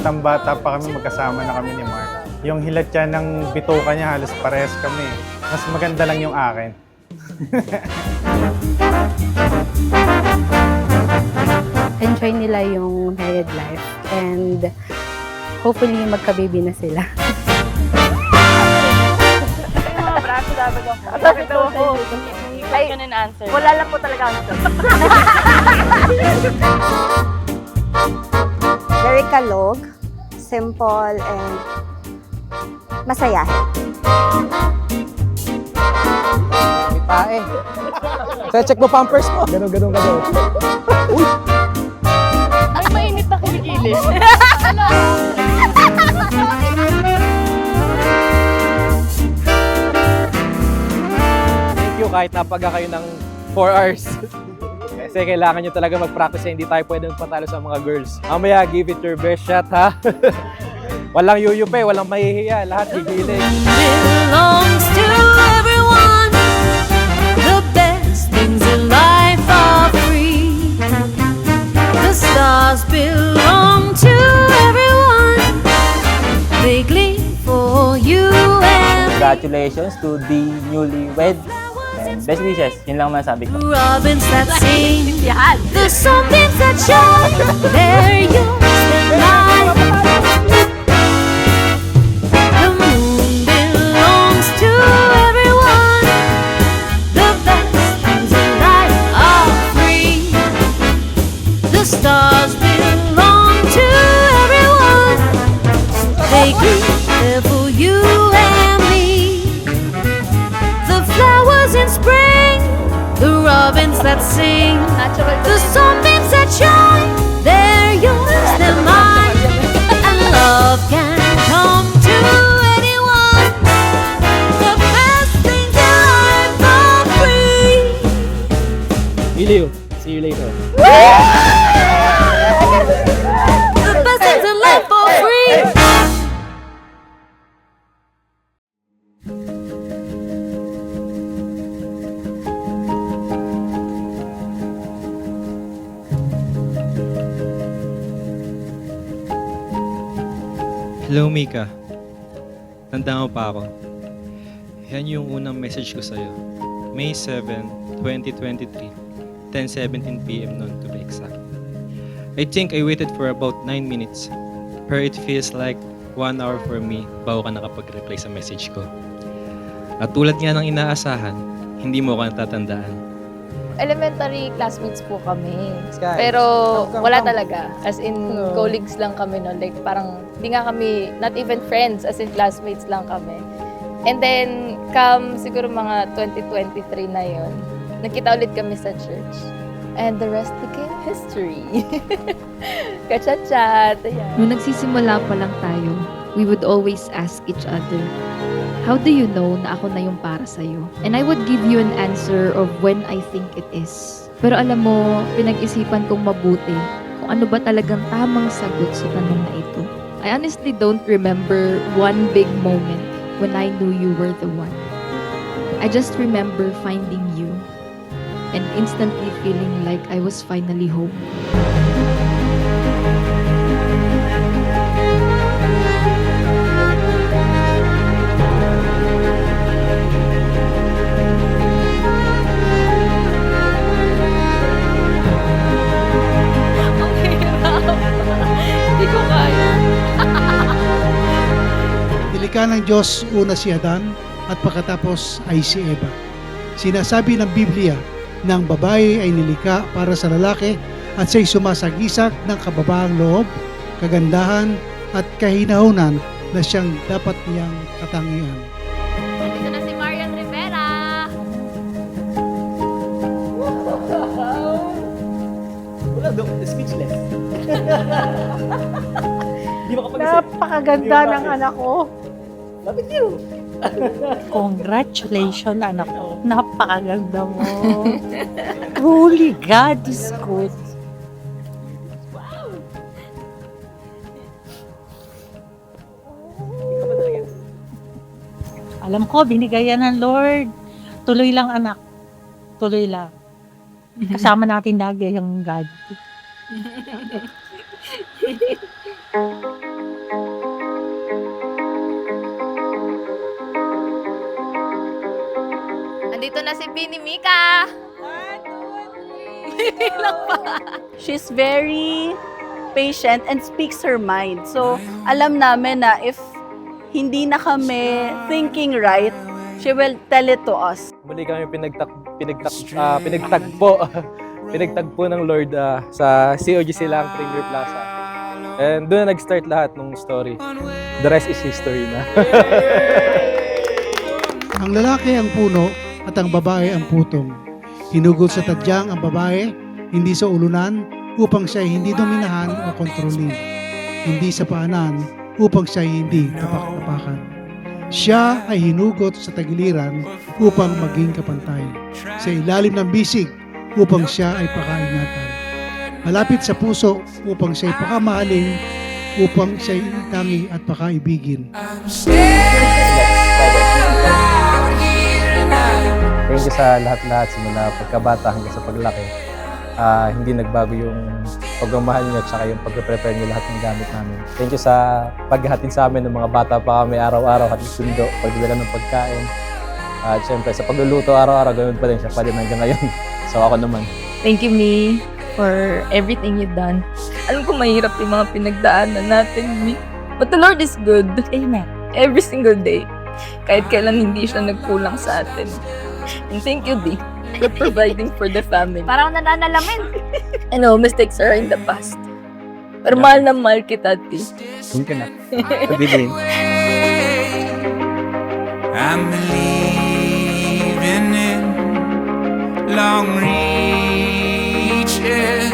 batang-bata pa kami, magkasama na kami ni Mark. Yung hilat niya ng bituka niya, halos parehas kami. Mas maganda lang yung akin. Enjoy nila yung married life and hopefully magka-baby na sila. Mga braso dapat ako. Bakit daw ako? Ay, answer. Wala lang po talaga ako. Very kalog, simple, and masaya. May tae. So, check mo pampers mo. Ganun. Uy! Ay, mainit na kilikili. Thank you kahit napaga kayo ng 4 hours. Kasi kailangan nyo talaga mag-practice hindi tayo pwede magpatalo sa mga girls. Mamaya, give it your best shot, ha? Walang yuyupe, walang mahihiya, lahat gigiling. Belongs to everyone. The best things in life are free. The stars belong to everyone. They gleam for you and Congratulations to the newlywed and best wishes. Yun lang masabi ko. robins that sing. The sunbeams that shine. They're yours and mine. The moon belongs to everyone. The best things in life are free. The stars belong to everyone. They glitter for you and me. The flowers in spring, the robins that sing, the sunbeams that shine, they're yours, they're mine. And love can come to anyone. The best things in life are free. Iliw, see you later. The best things in life are free. Hello, Mika. Tanda mo pa ako. Yan yung unang message ko sa'yo. May 7, 2023, 10:17 PM noon to be exact. I think I waited for about 9 minutes. Pero it feels like 1 hour for me bago ka nakapag-reply sa message ko. At tulad nga ng inaasahan, hindi mo ako natatandaan. Elementary classmates po kami. Sky, Pero come. wala talaga. As in, Hello. colleagues lang kami no. Like parang, hindi nga kami, not even friends, as in classmates lang kami. And then, siguro mga 2023 na yon, nakita ulit kami sa church. And the rest became history. Kachat-chat, ayan. Nung nagsisimula pa lang tayo, we would always ask each other, how do you know na ako na yung para sa'yo? And I would give you an answer of when I think it is. Pero alam mo, pinag-isipan kong mabuti kung ano ba talagang tamang sagot sa tanong na ito. I honestly don't remember one big moment when I knew you were the one. I just remember finding you and instantly feeling like I was finally home. Ang hirap. Hindi ko kaya. Nilikha ng Diyos una si Adan at pagkatapos ay si Eva. Sinasabi ng Biblia na ang babae ay nilikha para sa lalaki at siya'y sumasagisag ng kababaang loob, kagandahan at kahinahunan na siyang dapat niyang katangian. Dito na si Marian Rivera. Wala daw, speechless. Di makapag-isip. Napakaganda ng anak ko. Love you. Congratulations, anak ko. Napakaganda mo. Truly, God is good. Alam ko, binigay yan ng Lord. Tuloy lang, anak. Tuloy lang. Kasama natin lagi yung God. na si Bini Mika! Bilang pa. She's very patient and speaks her mind. So, alam namin na if hindi na kami thinking right, she will tell it to us. Muli kami pinagtagpo ng Lord sa COG Silang Premier Plaza. And doon na nag-start lahat ng story. The rest is history na. Ang lalaki ang puno at ang babae ang putong. Hinugod sa tadyang ang babae, hindi sa ulunan, upang siya hindi dominahan o kontrolin. Hindi sa paanan, upang siya hindi tapak-tapakan. Siya ay hinugot sa tagiliran upang maging kapantay. Sa ilalim ng bisig, upang siya ay pakaingatan. Malapit sa puso, upang siya ay pakamahalin, upang siya ay tangi at pakaibigin. Thank you sa lahat-lahat simula pagkabata hanggang sa paglaki. Hindi nagbago yung pagmamahal niyo at saka yung pag-prepare niyo lahat ng gamit namin. Thank you sa paghahatid sa amin ng mga bata pa kami araw-araw at sundo, pagdadala ng pagkain. At syempre sa pagluluto araw-araw, ganoon pa din siya pa din hanggang ngayon. So ako naman. Thank you, Mi, for everything you've done. Alam ko mahirap yung mga pinagdaanan natin, Mi. But the Lord is good. Amen. Every single day. Kahit kailan hindi siya nagkulang sa atin. And thank you, Di, for providing for the family. Parang nananalamin. I know, mistakes are in the past. Pero mahal na mahal kita, Di. Thank you na. Pagdilin. I'm believing in long reaching.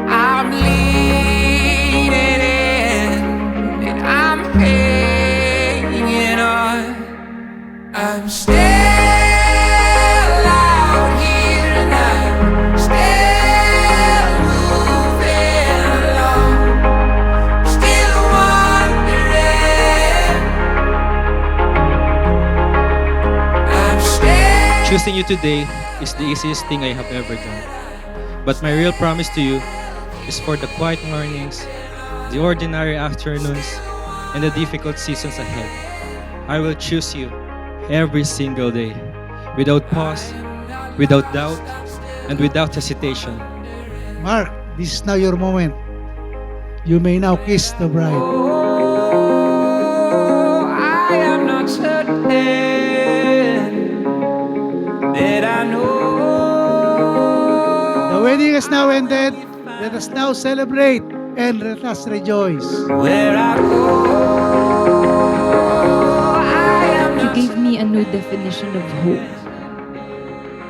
I'm leaning in and I'm hanging on. I'm still out here and I'm still moving along, still wondering. I'm still. Choosing you today is the easiest thing I have ever done. But my real promise to you is for the quiet mornings, the ordinary afternoons, and the difficult seasons ahead. I will choose you every single day, without pause, without doubt, and without hesitation. Mark, this is now your moment. You may now kiss the bride. I am not certain that I know. The wedding has now ended. Let us now celebrate and let us rejoice. Where I go, You gave me a new definition of home.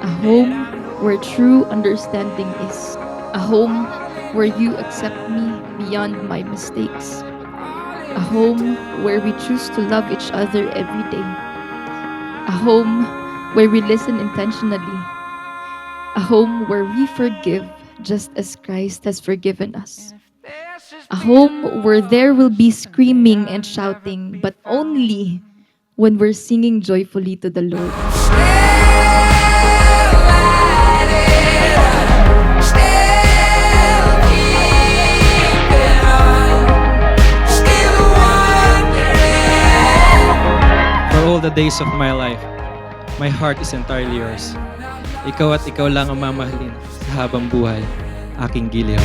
A home where true understanding is. A home where you accept me beyond my mistakes. A home where we choose to love each other every day. A home where we listen intentionally. A home where we forgive just as Christ has forgiven us. A home where there will be screaming and shouting, but only when we're singing joyfully to the Lord. For all the days of my life, my heart is entirely yours. Ikaw at ikaw lang ang mamahalin sa habang buhay, aking giliw.